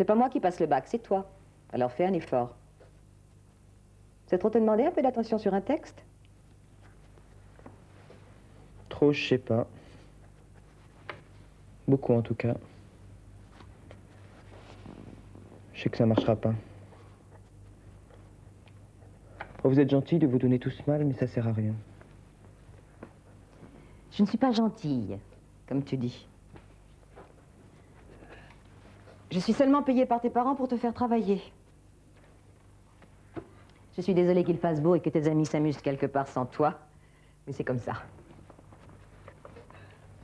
C'est pas moi qui passe le bac, c'est toi. Alors fais un effort. C'est trop te demander un peu d'attention sur un texte? Trop, je sais pas. Beaucoup en tout cas. Je sais que ça marchera pas. Oh, vous êtes gentil de vous donner tout ce mal, mais ça sert à rien. Je ne suis pas gentille, comme tu dis. Je suis seulement payée par tes parents pour te faire travailler. Je suis désolée qu'il fasse beau et que tes amis s'amusent quelque part sans toi, mais c'est comme ça.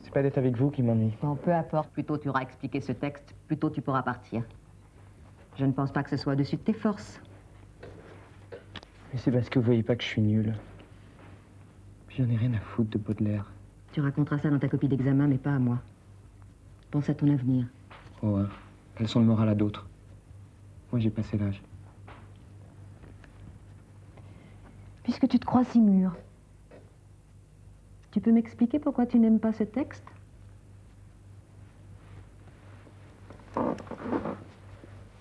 C'est pas d'être avec vous qui m'ennuie. Bon, peu importe, plus tôt tu auras expliqué ce texte, plus tôt tu pourras partir. Je ne pense pas que ce soit au-dessus de tes forces. Mais c'est parce que vous voyez pas que je suis nul. Puis j'en ai rien à foutre de Baudelaire. Tu raconteras ça dans ta copie d'examen, mais pas à moi. Pense à ton avenir. Oh, hein. Leçon de morale à d'autres. Moi, j'ai passé l'âge. Puisque tu te crois si mûr, tu peux m'expliquer pourquoi tu n'aimes pas ce texte?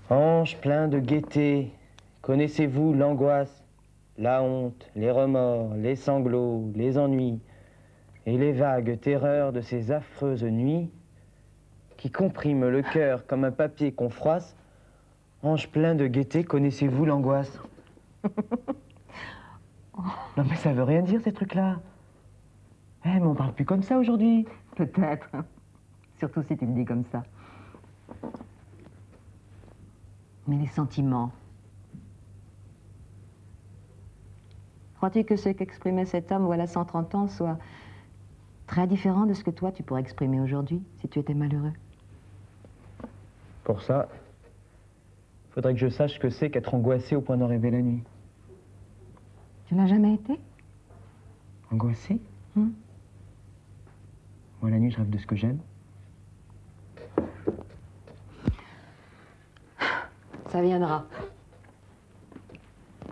Ange plein de gaieté, connaissez-vous l'angoisse, la honte, les remords, les sanglots, les ennuis et les vagues terreurs de ces affreuses nuits qui compriment le cœur comme un papier qu'on froisse? Ange plein de gaieté, connaissez-vous l'angoisse? Non mais ça veut rien dire ces trucs-là. Eh, mais on parle plus comme ça aujourd'hui. Peut-être. Surtout si tu le dis comme ça. Mais les sentiments. Crois-tu que ce qu'exprimait cet homme, voilà 130 ans, soit très différent de ce que toi, tu pourrais exprimer aujourd'hui, si tu étais malheureux? Pour ça, faudrait que je sache ce que c'est qu'être angoissé au point d'en rêver la nuit. Tu n'as jamais été? Angoissé? Moi, la nuit, je rêve de ce que j'aime. Ça viendra.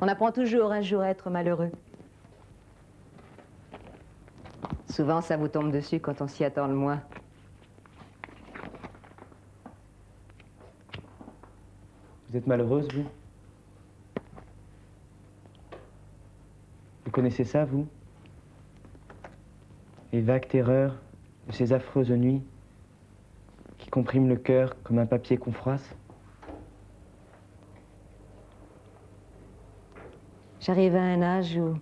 On apprend toujours un jour à être malheureux. Souvent, ça vous tombe dessus quand on s'y attend le moins. Vous êtes malheureuse, vous? Vous connaissez ça, vous? Les vagues terreurs de ces affreuses nuits qui compriment le cœur comme un papier qu'on froisse? J'arrive à un âge où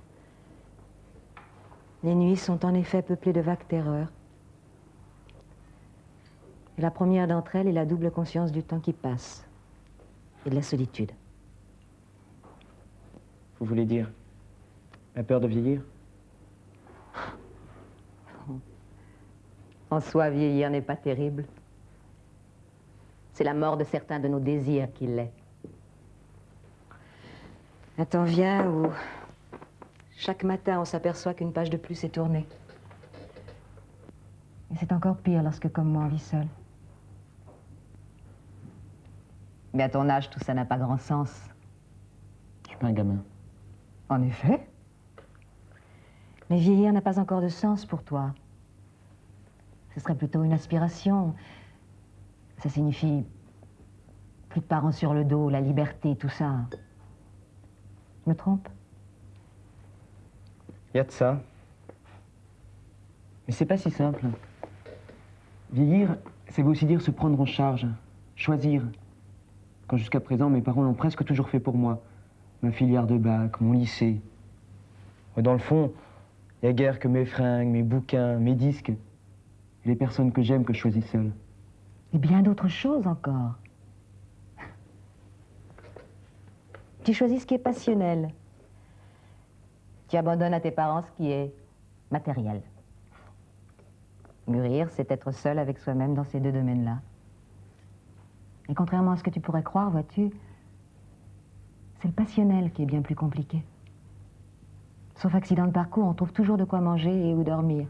les nuits sont en effet peuplées de vagues terreurs. Et la première d'entre elles est la double conscience du temps qui passe et de la solitude. Vous voulez dire la peur de vieillir? En soi, vieillir n'est pas terrible. C'est la mort de certains de nos désirs qui l'est. Un temps vient où chaque matin on s'aperçoit qu'une page de plus est tournée. Et c'est encore pire lorsque, comme moi, on vit seul. Mais à ton âge, tout ça n'a pas grand sens. Je suis pas un gamin. En effet. Mais vieillir n'a pas encore de sens pour toi. Ce serait plutôt une aspiration. Ça signifie plus de parents sur le dos, la liberté, tout ça. Je me trompe? Il y a de ça. Mais c'est pas si simple. Vieillir, ça veut aussi dire se prendre en charge, choisir. Quand jusqu'à présent, mes parents l'ont presque toujours fait pour moi. Ma filière de bac, mon lycée. Dans le fond, il n'y a guère que mes fringues, mes bouquins, mes disques. Et les personnes que j'aime que je choisis seul. Et bien d'autres choses encore. Tu choisis ce qui est passionnel. Tu abandonnes à tes parents ce qui est matériel. Mûrir, c'est être seul avec soi-même dans ces deux domaines-là. Et contrairement à ce que tu pourrais croire, vois-tu, c'est le passionnel qui est bien plus compliqué. Sauf accident de parcours, on trouve toujours de quoi manger et où dormir.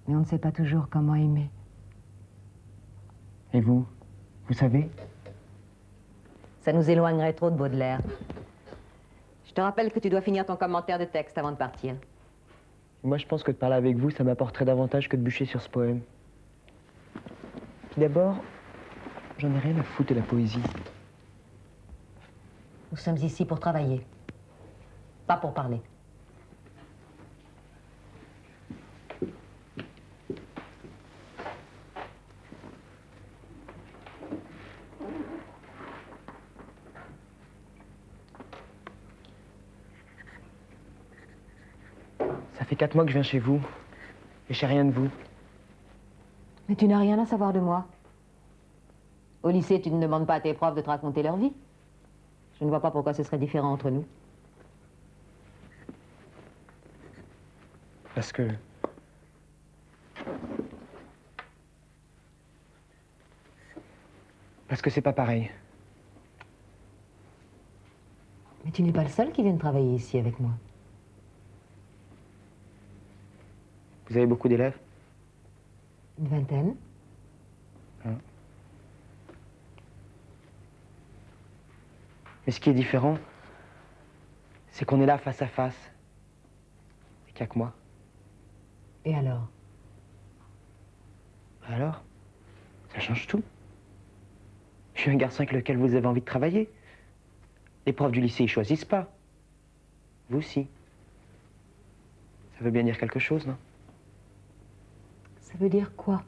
Mais on ne sait pas toujours comment aimer. Et vous savez? Ça nous éloignerait trop de Baudelaire. Je te rappelle que tu dois finir ton commentaire de texte avant de partir. Moi, je pense que de parler avec vous, ça m'apporterait davantage que de bûcher sur ce poème. Puis d'abord, j'en ai rien à foutre de la poésie. Nous sommes ici pour travailler, pas pour parler. Ça fait 4 mois que je viens chez vous, et je sais rien de vous. Mais tu n'as rien à savoir de moi. Au lycée, tu ne demandes pas à tes profs de te raconter leur vie. Je ne vois pas pourquoi ce serait différent entre nous. Parce que c'est pas pareil. Mais tu n'es pas le seul qui vient travailler ici avec moi. Vous avez beaucoup d'élèves? Une vingtaine. Hein. Mais ce qui est différent, c'est qu'on est là face à face. Et qu'il n'y a que moi. Et alors? Alors, ça change tout. Je suis un garçon avec lequel vous avez envie de travailler. Les profs du lycée, ils choisissent pas. Vous aussi. Ça veut bien dire quelque chose, non? Ça veut dire quoi?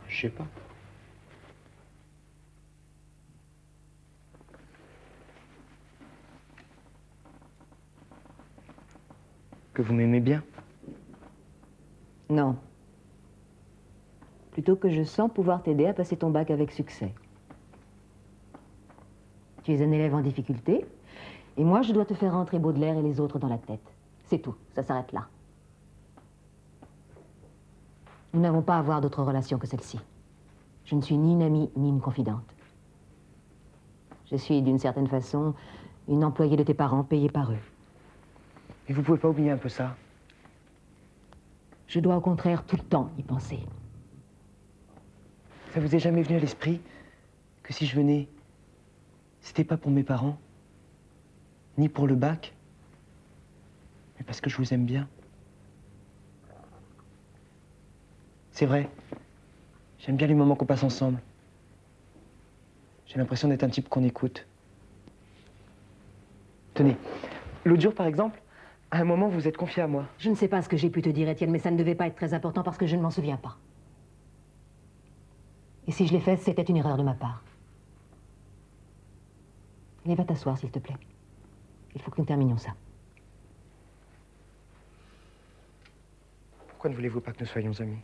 Je sais pas. Que vous m'aimez bien? Non. Plutôt que je sens pouvoir t'aider à passer ton bac avec succès. Tu es un élève en difficulté, et moi je dois te faire rentrer Baudelaire et les autres dans la tête. C'est tout, ça s'arrête là. Nous n'avons pas à avoir d'autre relation que celle-ci. Je ne suis ni une amie, ni une confidente. Je suis, d'une certaine façon, une employée de tes parents, payée par eux. Mais vous pouvez pas oublier un peu ça. Je dois au contraire tout le temps y penser. Ça vous est jamais venu à l'esprit que si je venais, c'était pas pour mes parents, ni pour le bac, mais parce que je vous aime bien? C'est vrai, j'aime bien les moments qu'on passe ensemble. J'ai l'impression d'être un type qu'on écoute. Tenez, l'autre jour par exemple, à un moment vous êtes confié à moi. Je ne sais pas ce que j'ai pu te dire, Étienne, mais ça ne devait pas être très important parce que je ne m'en souviens pas. Et si je l'ai fait, c'était une erreur de ma part. Allez, va t'asseoir, s'il te plaît. Il faut que nous terminions ça. Pourquoi ne voulez-vous pas que nous soyons amis?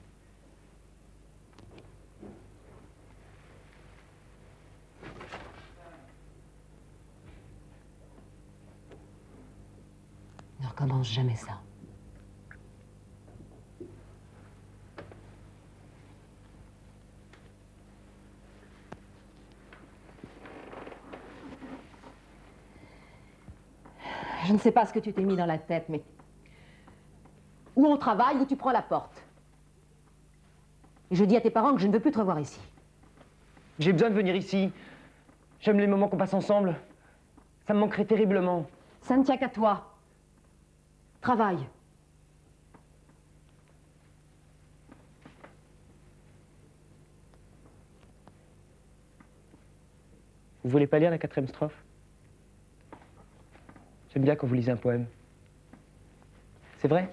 Ne recommence jamais ça. Je ne sais pas ce que tu t'es mis dans la tête, mais... ou on travaille, ou tu prends la porte. Et je dis à tes parents que je ne veux plus te revoir ici. J'ai besoin de venir ici. J'aime les moments qu'on passe ensemble. Ça me manquerait terriblement. Ça ne tient qu'à toi. Travaille. Vous voulez pas lire la 4e strophe? J'aime bien quand vous lisez un poème. C'est vrai,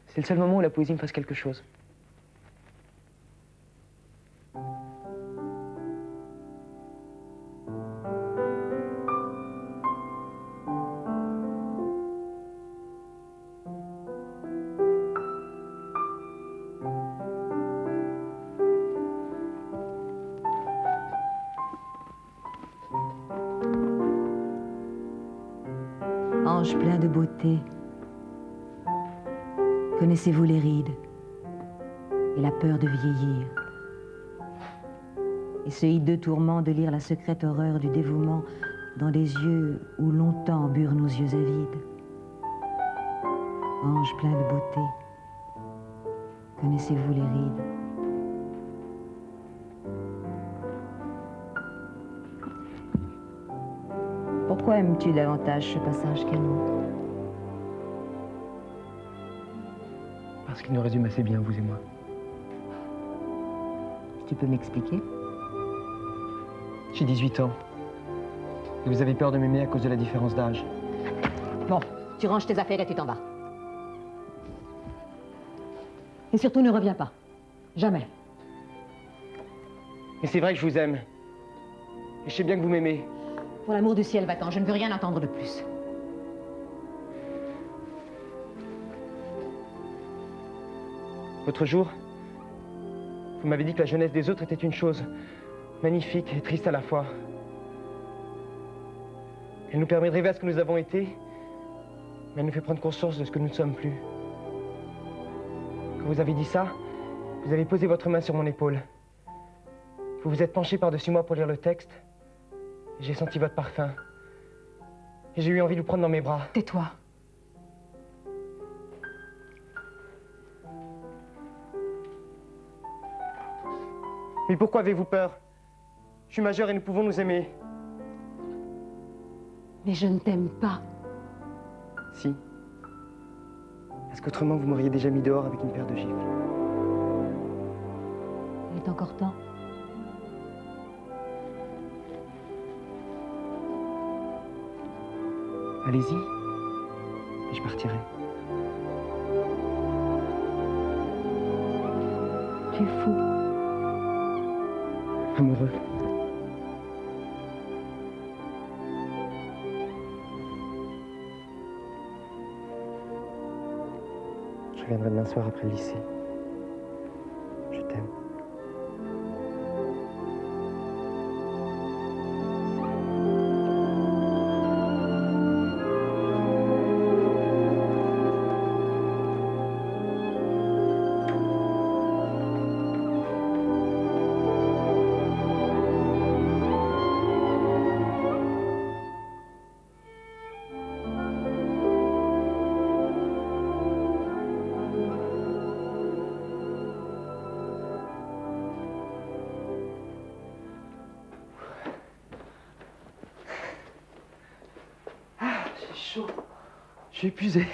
c'est le seul moment où la poésie me fasse quelque chose. Ange plein de beauté, connaissez-vous les rides et la peur de vieillir et ce hideux tourment de lire la secrète horreur du dévouement dans des yeux où longtemps burent nos yeux avides? Ange plein de beauté, connaissez-vous les rides? Pourquoi aimes-tu davantage ce passage qu'un autre? Parce qu'il nous résume assez bien, vous et moi. Tu peux m'expliquer? J'ai 18 ans. Et vous avez peur de m'aimer à cause de la différence d'âge. Bon, tu ranges tes affaires et tu t'en vas. Et surtout, ne reviens pas. Jamais. Mais c'est vrai que je vous aime. Et je sais bien que vous m'aimez. Pour l'amour du ciel, va-t'en. Je ne veux rien entendre de plus. L'autre jour, vous m'avez dit que la jeunesse des autres était une chose magnifique et triste à la fois. Elle nous permet de rêver à ce que nous avons été, mais elle nous fait prendre conscience de ce que nous ne sommes plus. Quand vous avez dit ça, vous avez posé votre main sur mon épaule. Vous vous êtes penché par-dessus moi pour lire le texte. J'ai senti votre parfum. Et j'ai eu envie de vous prendre dans mes bras. Tais-toi. Mais pourquoi avez-vous peur? Je suis majeur et nous pouvons nous aimer. Mais je ne t'aime pas. Si. Parce qu'autrement, vous m'auriez déjà mis dehors avec une paire de gifles. Il est encore temps. Allez-y. Et je partirai. Tu es fou. Amoureux. Je reviendrai demain soir après le lycée. Je t'aime. Chaud. Je suis épuisé.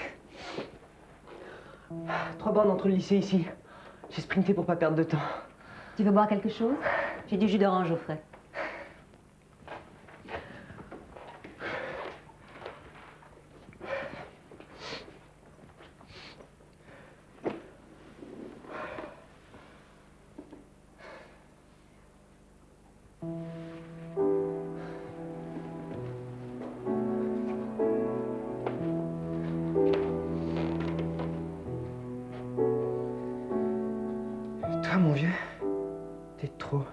3 bornes entre le lycée ici. J'ai sprinté pour pas perdre de temps. Tu veux boire quelque chose? J'ai du jus d'orange au frais. Toi, mon vieux, t'es de trop.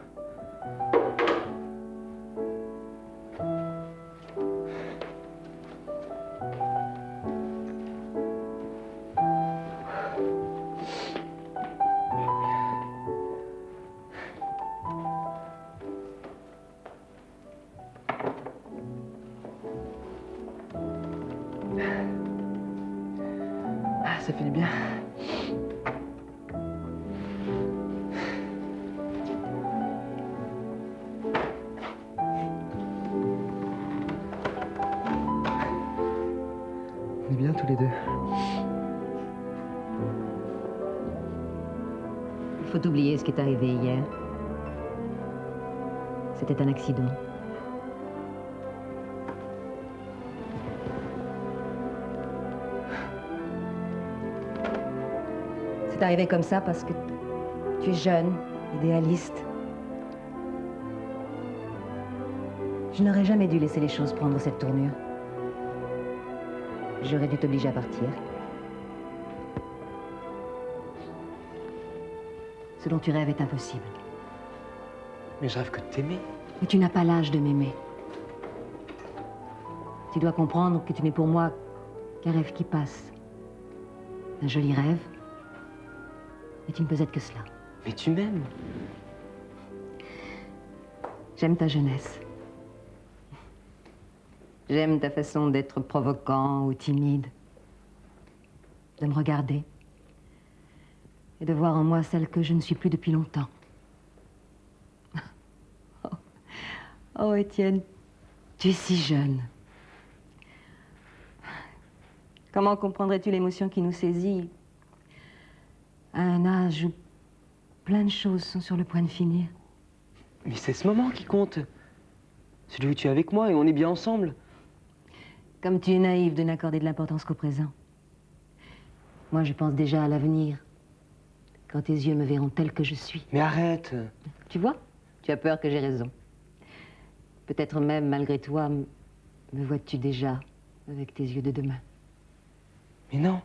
Ah, ça fait du bien. On est bien tous les deux. Il faut oublier ce qui est arrivé hier. C'était un accident. C'est arrivé comme ça parce que tu es jeune, idéaliste. Je n'aurais jamais dû laisser les choses prendre cette tournure. J'aurais dû t'obliger à partir. Ce dont tu rêves est impossible. Mais je rêve que de t'aimer. Mais tu n'as pas l'âge de m'aimer. Tu dois comprendre que tu n'es pour moi qu'un rêve qui passe. Un joli rêve. Mais tu ne peux être que cela. Mais tu m'aimes. J'aime ta jeunesse. J'aime ta façon d'être provocant ou timide. De me regarder. Et de voir en moi celle que je ne suis plus depuis longtemps. Oh, Étienne, tu es si jeune. Comment comprendrais-tu l'émotion qui nous saisit à un âge où Plein de choses sont sur le point de finir. Mais c'est ce moment qui compte. Celui où tu es avec moi et on est bien ensemble. Comme tu es naïve de n'accorder de l'importance qu'au présent. Moi, je pense déjà à l'avenir. Quand tes yeux me verront telle que je suis. Mais arrête. Tu vois, tu as peur que j'ai raison. Peut-être même, malgré toi, me vois-tu déjà avec tes yeux de demain. Mais non.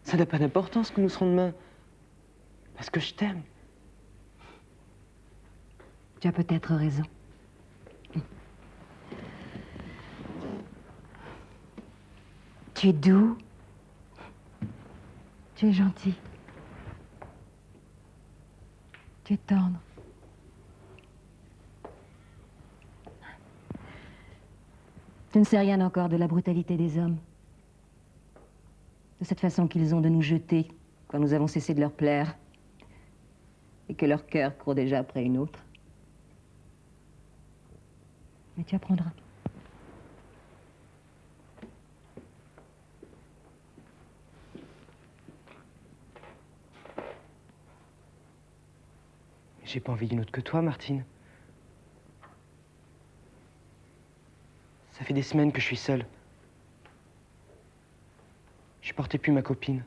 Ça n'a pas d'importance que nous serons demain. Parce que je t'aime. Tu as peut-être raison. Tu es doux. Tu es gentil. Tu es tendre. Tu ne sais rien encore de la brutalité des hommes. De cette façon qu'ils ont de nous jeter quand nous avons cessé de leur plaire. Et que leur cœur court déjà après une autre. Mais tu apprendras. J'ai pas envie d'une autre que toi, Martine. Ça fait des semaines que je suis seul. Je portais plus ma copine.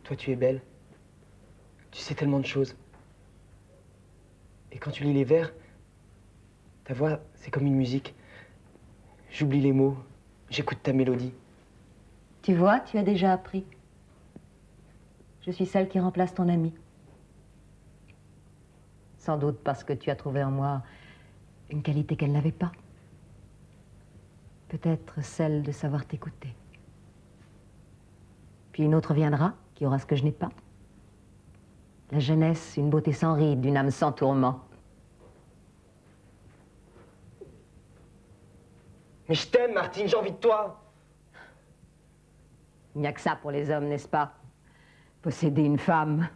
Toi, tu es belle. Tu sais tellement de choses. Et quand tu lis les vers, ta voix, c'est comme une musique. J'oublie les mots, j'écoute ta mélodie. Tu vois, tu as déjà appris. Je suis celle qui remplace ton amie. Sans doute parce que tu as trouvé en moi une qualité qu'elle n'avait pas. Peut-être celle de savoir t'écouter. Puis une autre viendra, qui aura ce que je n'ai pas. La jeunesse, une beauté sans ride, une âme sans tourment. Mais je t'aime, Martine, j'ai envie de toi. Il n'y a que ça pour les hommes, n'est-ce pas? Posséder une femme.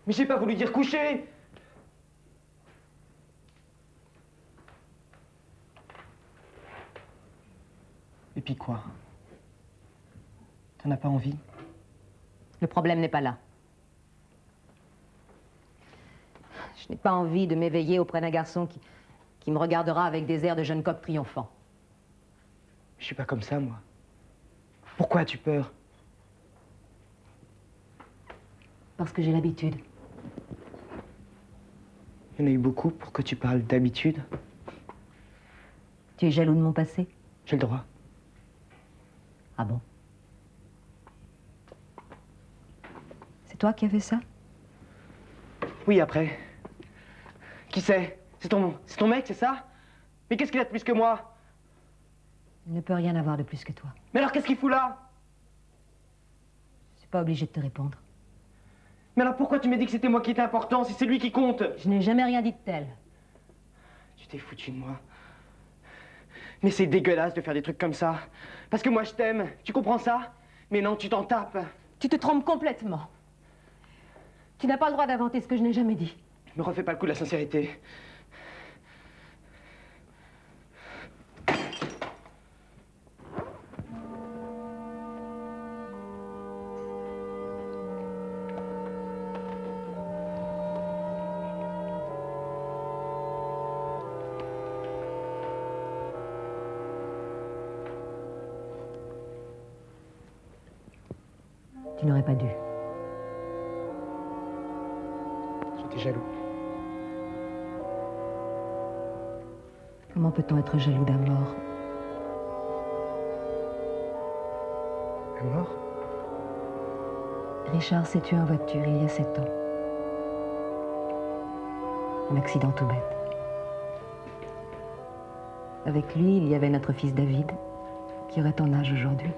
Mais j'ai pas voulu dire coucher. Et puis quoi? T'en as pas envie? Le problème n'est pas là. Je n'ai pas envie de m'éveiller auprès d'un garçon qui me regardera avec des airs de jeune coq triomphant. Je suis pas comme ça, moi. Pourquoi as-tu peur? Parce que j'ai l'habitude. Il y en a eu beaucoup pour que tu parles d'habitude. Tu es jaloux de mon passé? J'ai le droit. Ah bon? C'est toi qui as fait ça? Oui, après. Qui c'est? C'est ton mec, c'est ça? Mais qu'est-ce qu'il a de plus que moi? Il ne peut rien avoir de plus que toi. Mais alors qu'est-ce qu'il fout là? Je suis pas obligée de te répondre. Mais alors pourquoi tu m'as dit que c'était moi qui étais important si c'est lui qui compte? Je n'ai jamais rien dit de tel. Tu t'es foutu de moi. Mais c'est dégueulasse de faire des trucs comme ça. Parce que moi je t'aime, tu comprends ça? Mais non, tu t'en tapes. Tu te trompes complètement. Tu n'as pas le droit d'inventer ce que je n'ai jamais dit. Me refais pas le coup de la sincérité. Tu n'aurais pas dû. J'étais jaloux. Comment peut-on être jaloux d'un mort? Un mort? Richard s'est tué en voiture il y a 7 ans. Un accident tout bête. Avec lui, il y avait notre fils David, qui aurait ton âge aujourd'hui.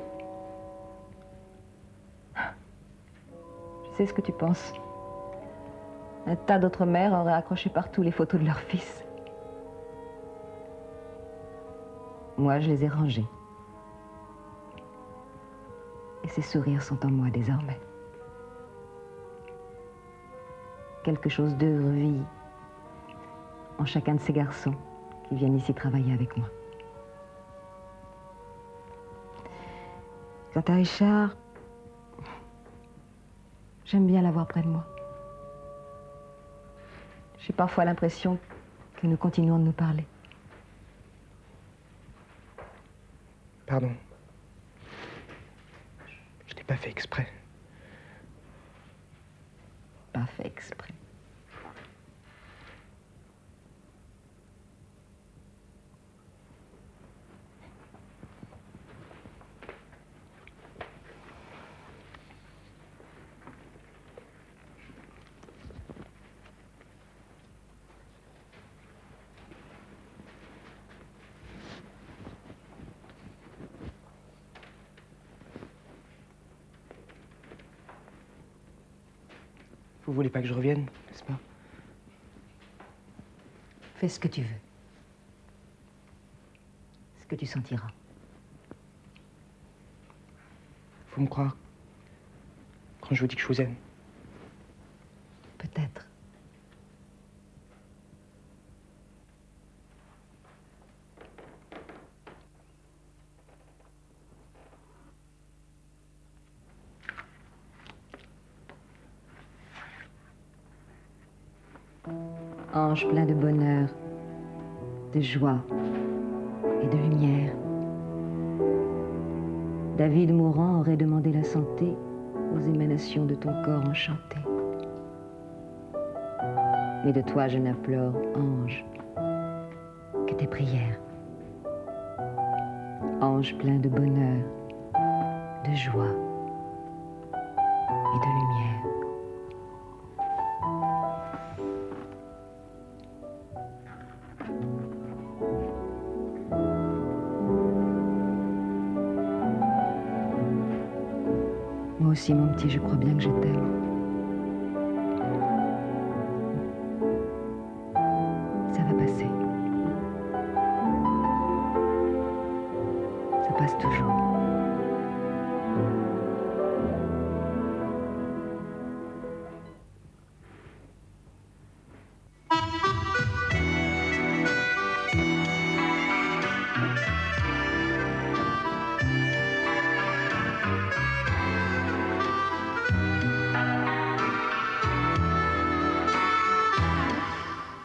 Je sais ce que tu penses. Un tas d'autres mères auraient accroché partout les photos de leurs fils. Moi, je les ai rangés. Et ces sourires sont en moi désormais. quelque chose d'eux vit en chacun de ces garçons qui viennent ici travailler avec moi. Quant à Richard, j'aime bien l'avoir près de moi. J'ai parfois l'impression que nous continuons de nous parler. Pardon. Je n'ai pas fait exprès. Pas fait exprès. Vous voulez pas que je revienne, n'est-ce pas? Fais ce que tu veux. Ce que tu sentiras. Faut me croire quand je vous dis que je vous aime. Peut-être. Ange plein de bonheur, de joie et de lumière. David mourant aurait demandé la santé aux émanations de ton corps enchanté. Mais de toi je n'implore, ange, que tes prières. Ange plein de bonheur, de joie et de lumière. Moi aussi, mon petit, je crois bien que je t'aime. Ça va passer. Ça passe toujours.